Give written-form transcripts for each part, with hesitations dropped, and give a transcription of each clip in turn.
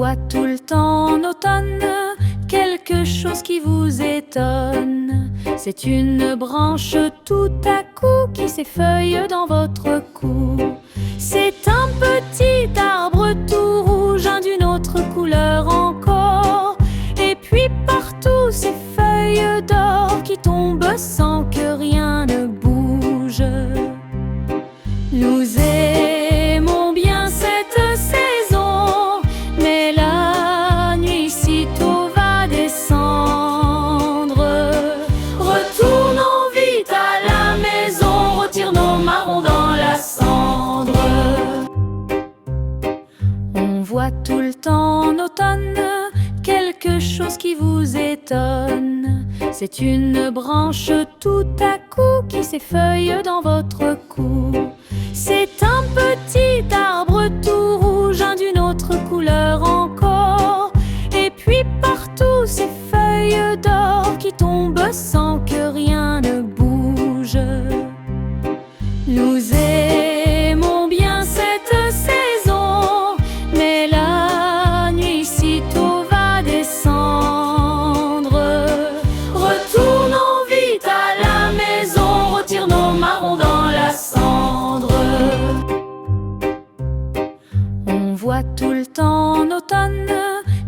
voit tout le temps en automne quelque chose qui vous étonne. C'est une branche tout à coup qui s'effeuille dans votre cou. C'est un petit arbre tout rouge, d'une autre couleur encore. Et puis partout ces feuilles d'or qui tombent sans que rien ne bouge. Nous aimons bien cette saison, mais la nuit sitôt va descendre. Retournons vite à la maison, retire nos marrons dans la cendre. On voit tout le temps en automne quelque chose qui vous étonne. C'est une branche tout à coup qui s'effeuille dans votre cou. C'est un petit arbre tout rouge, d'une autre couleur encore. Et puis partout ces feuilles d'or qui tombent sans que rien ne bouge. Nous aimons bien cette saison, mais la nuit sitôt va descendre. Retournons vite à la maison, retire nos marrons dans la cendre. On voit tout le temps en automne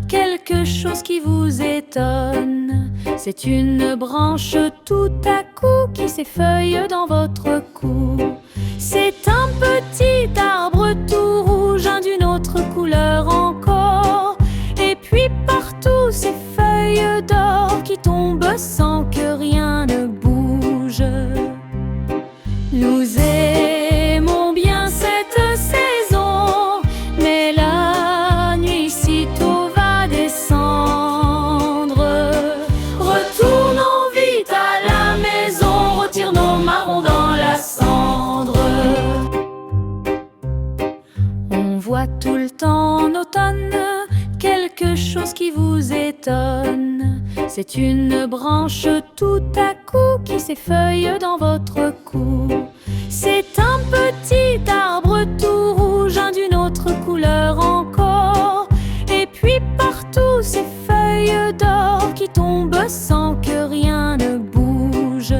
quelque chose qui vous étonne. C'est une branche tout à coup qui s'effeuille dans votre cou. C'est un petit arbre tout rouge, d'une autre couleur encore. Et puis partout ces feuilles d'or qui tombent sans que rien ne bouge. Nous aimons bien cette saison, mais la nuit sitôt va descendre. Retournons vite à la maison, retire nos marrons dans la cendre. On voit tout le temps en automne quelque chose qui vous étonne. C'est une branche tout à coup qui s'effeuille dans votre cou. C'est un petit arbre tout rouge, d'une autre couleur encore. Et puis partout ces feuilles d'or qui tombent sans que rien ne bouge.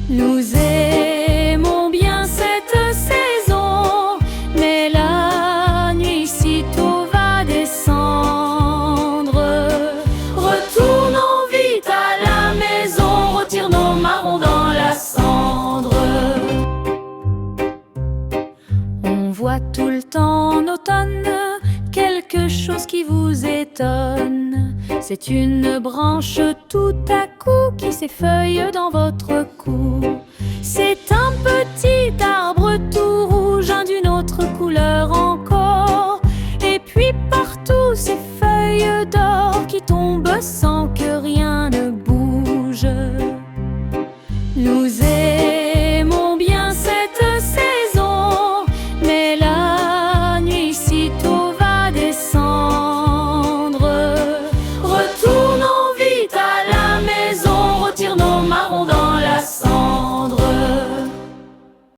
Nous aimons bien cette saison, mais la nuit sitôt va descendre. Retournons vite à la maison, retire nos marrons dans la cendre. On voit tout le temps en automne quelque chose qui vous étonne. C'est une branche tout à coup qui s'effeuille dans votre